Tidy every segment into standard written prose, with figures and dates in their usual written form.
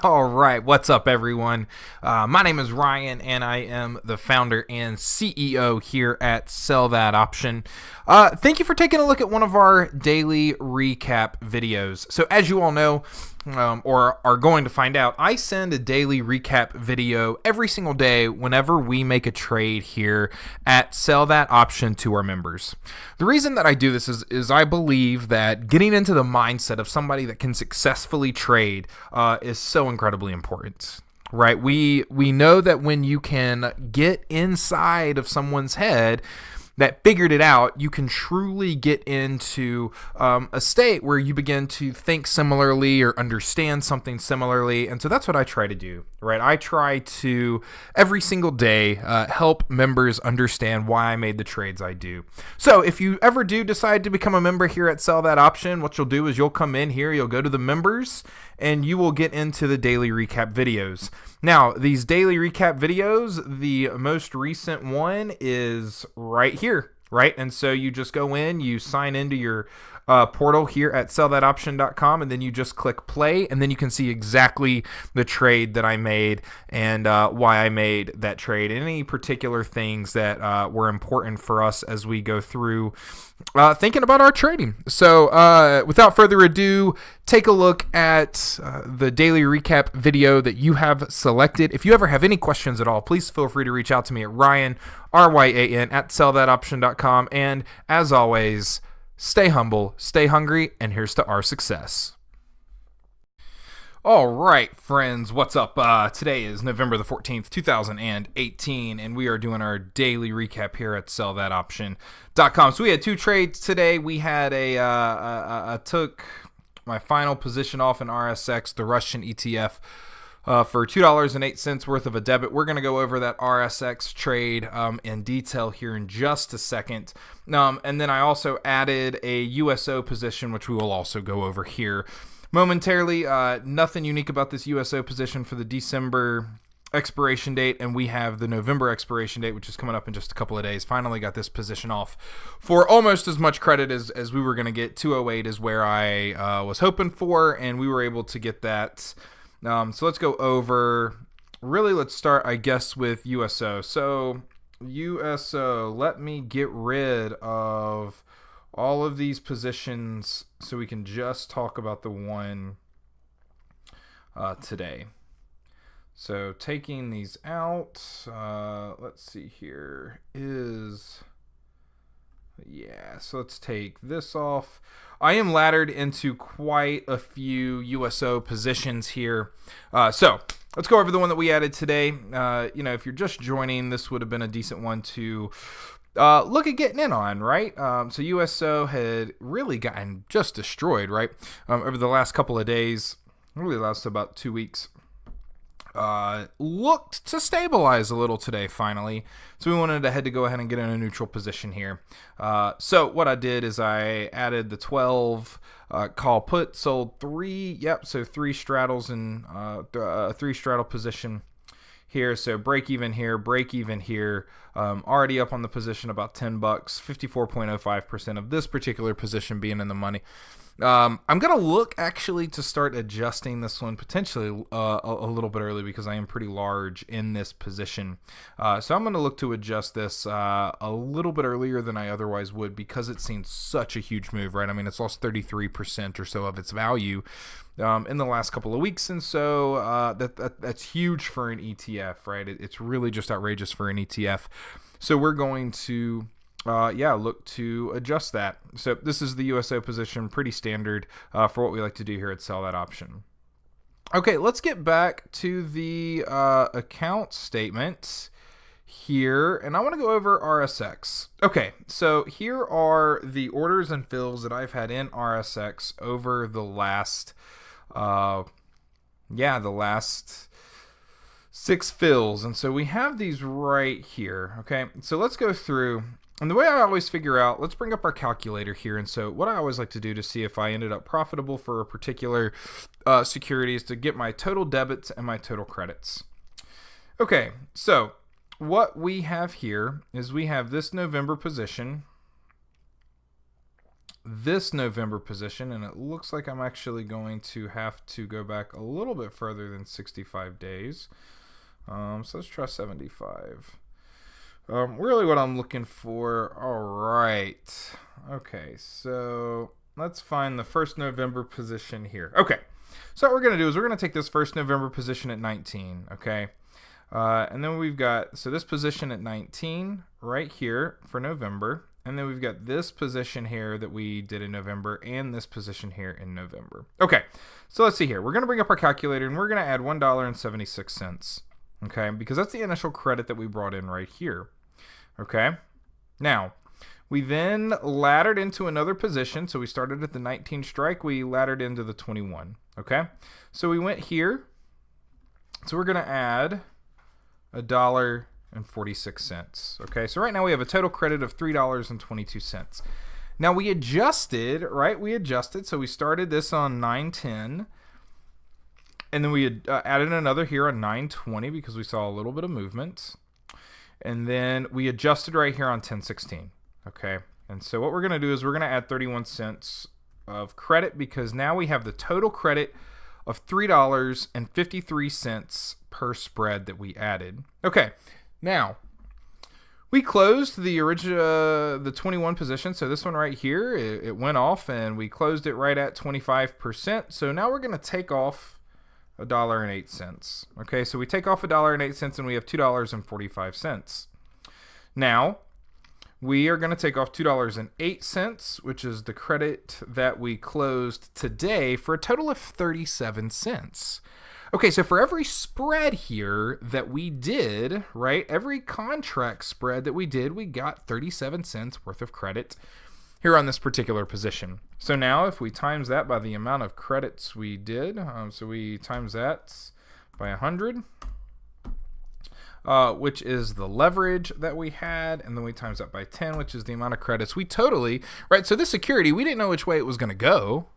All right, what's up, everyone? My name is Ryan, and I am the founder and CEO here at Sell That Option. Thank you for taking a look at one of our daily recap videos. So, as you all know, or are going to find out, I send a daily recap video every single day whenever we make a trade here at Sell That Option to our members. The reason that I do this is I believe that getting into the mindset of somebody that can successfully trade is so incredibly important. Right? We know that when you can get inside of someone's head that figured it out, you can truly get into a state where you begin to think similarly or understand something similarly. And so that's what I try to do, right? I try to, every single day, help members understand why I made the trades I do. So if you ever do decide to become a member here at Sell That Option, what you'll do is you'll come in here, you'll go to the members, and you will get into the daily recap videos. Now, these daily recap videos, the most recent one is right here, right? And so you just go in, you sign into your portal here at sellthatoption.com, and then you just click play, and then you can see exactly the trade that I made and why I made that trade, and any particular things that were important for us as we go through thinking about our trading. So without further ado, take a look at the daily recap video that you have selected. If you ever have any questions at all, please feel free to reach out to me at Ryan, R-Y-A-N, at sellthatoption.com. And as always, stay humble, stay hungry, and here's to our success. All right, friends, what's up? Today is November the 14th, 2018, and we are doing our daily recap here at sellthatoption.com. So we had two trades today. We had I took my final position off in RSX, the Russian ETF, for $2.08 worth of a debit. We're going to go over that RSX trade in detail here in just a second. And then I also added a USO position, which we will also go over here momentarily. Nothing unique about this USO position for the December expiration date, and we have the November expiration date, which is coming up in just a couple of days. Finally got this position off for almost as much credit as we were going to get. 208 is where I was hoping for, and we were able to get that. So let's go over, really let's start, I guess, with USO. So USO, let me get rid of all of these positions so we can just talk about the one today. So taking these out, let's see here so let's take this off. I am laddered into quite a few USO positions here. So let's go over the one that we added today. If you're just joining, this would have been a decent one to look at getting in on, right? So USO had really gotten just destroyed, right? Over the last couple of days, really lasted about 2 weeks. Looked to stabilize a little today, finally. So we wanted to go ahead and get in a neutral position here. So what I did is I added the 12 call put, sold 3. So 3 straddles and 3 straddle position here. So break even here, already up on the position about $10, 54.05% of this particular position being in the money. I'm going to look actually to start adjusting this one potentially a little bit early because I am pretty large in this position. So I'm going to look to adjust this a little bit earlier than I otherwise would because it's seen such a huge move, right? I mean, it's lost 33% or so of its value in the last couple of weeks. And so that's huge for an ETF, right? It's really just outrageous for an ETF. So we're going to look to adjust that. So this is the USO position, pretty standard for what we like to do here at Sell That Option. Okay, let's get back to the account statement here, and I want to go over RSX. Okay, so here are the orders and fills that I've had in RSX over the last, the last 6 fills, and so we have these right here. Okay, so let's go through. And the way I always figure out, let's bring up our calculator here. And so what I always like to do to see if I ended up profitable for a particular security is to get my total debits and my total credits. Okay, so what we have here is we have this November position this November position, and it looks like I'm actually going to have to go back a little bit further than 65 days. So let's try 75. Really what I'm looking for. All right. Okay, so let's find the first November position here. Okay, so what we're going to do is we're going to take this first November position at 19, okay? And then we've got, so this position at 19 right here for November. And then we've got this position here that we did in November and this position here in November. Okay, so let's see here. We're going to bring up our calculator and we're going to add $1.76, okay? Because that's the initial credit that we brought in right here, okay? Now, we then laddered into another position. So we started at the 19 strike. We laddered into the 21, okay? So we went here. So we're going to add $1.46. Okay, so right now we have a total credit of $3.22. Now we adjusted, right? We adjusted. So we started this on 9/10, and then we had, added another here on 9/20 because we saw a little bit of movement, and then we adjusted right here on 10/16. Okay, and so what we're going to do is we're going to add 31 cents of credit because now we have the total credit of $3.53 per spread that we added. Okay, now we closed the original the 21 position. So this one right here, it went off and we closed it right at 25%. So now we're going to take off $1.08. Okay, so we take off $1.08 and we have $2.45. Now we are going to take off $2.08, which is the credit that we closed today, for a total of 37 cents. Okay, so for every spread here that we did, right, every contract spread that we did, we got 37 cents worth of credit here on this particular position. So now if we times that by the amount of credits we did, so we times that by 100, which is the leverage that we had, and then we times that by 10, which is the amount of credits we totally, right? So this security, we didn't know which way it was going to go,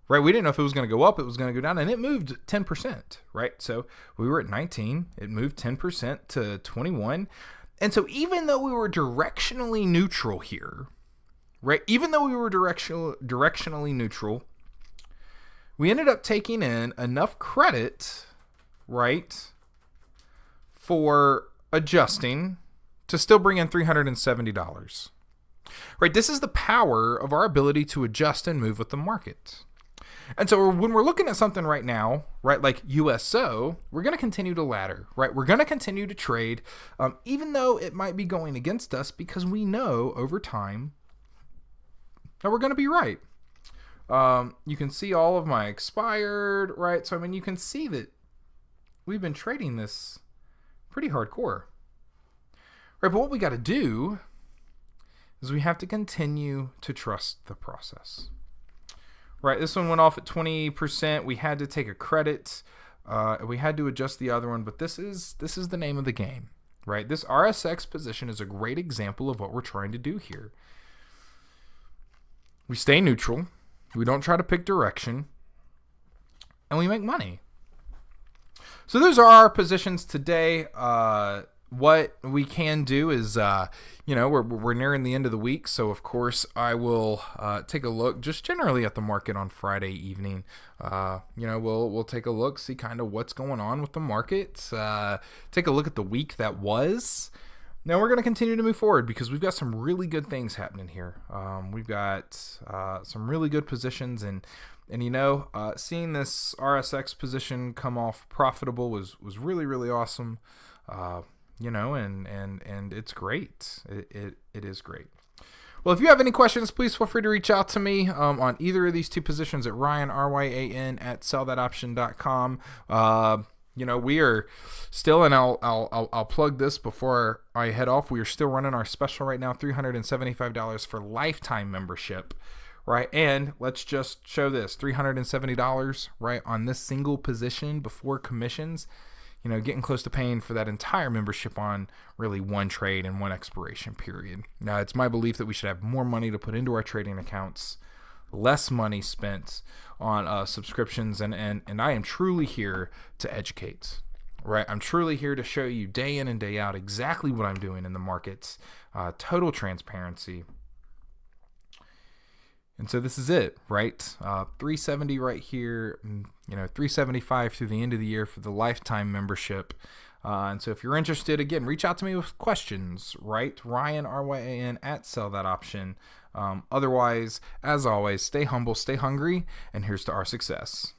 right? We didn't know if it was going to go up, it was going to go down, and it moved 10%, right? So we were at 19, it moved 10% to 21, and so even though we were directionally neutral here, right? Even though we were directionally neutral, we ended up taking in enough credit, right, for adjusting to still bring in $370. Right, this is the power of our ability to adjust and move with the market. And so when we're looking at something right now, right, like USO, we're going to continue to ladder, right? We're going to continue to trade, even though it might be going against us, because we know over time that we're going to be right. You can see all of my expired, right? So, I mean, you can see that we've been trading this pretty hardcore, right? But what we got to do is we have to continue to trust the process, right? This one went off at 20%. We had to take a credit. We had to adjust the other one, but this is the name of the game, right? This RSX position is a great example of what we're trying to do here. We stay neutral. We don't try to pick direction, and we make money. So those are our positions today. What we can do is, we're nearing the end of the week, so of course I will take a look just generally at the market on Friday evening. We'll take a look, see kind of what's going on with the market, take a look at the week that was. Now we're going to continue to move forward because we've got some really good things happening here. We've got some really good positions, and seeing this RSX position come off profitable was really, really awesome. And it's great. It is great. Well, if you have any questions, please feel free to reach out to me on either of these two positions at Ryan, RYAN, at sellthatoption.com. We are still, and I'll plug this before I head off. We are still running our special right now, $375 for lifetime membership, right? And let's just show this, $370, right, on this single position before commissions. Getting close to paying for that entire membership on really one trade and one expiration period. Now, it's my belief that we should have more money to put into our trading accounts, less money spent on subscriptions, and I am truly here to educate, right? I'm truly here to show you day in and day out exactly what I'm doing in the markets, total transparency. And so this is it, right? 370 right here, 375 through the end of the year for the lifetime membership. And so if you're interested, again, reach out to me with questions, right? Ryan, RYAN, at Sell That Option. Otherwise, as always, stay humble, stay hungry, and here's to our success.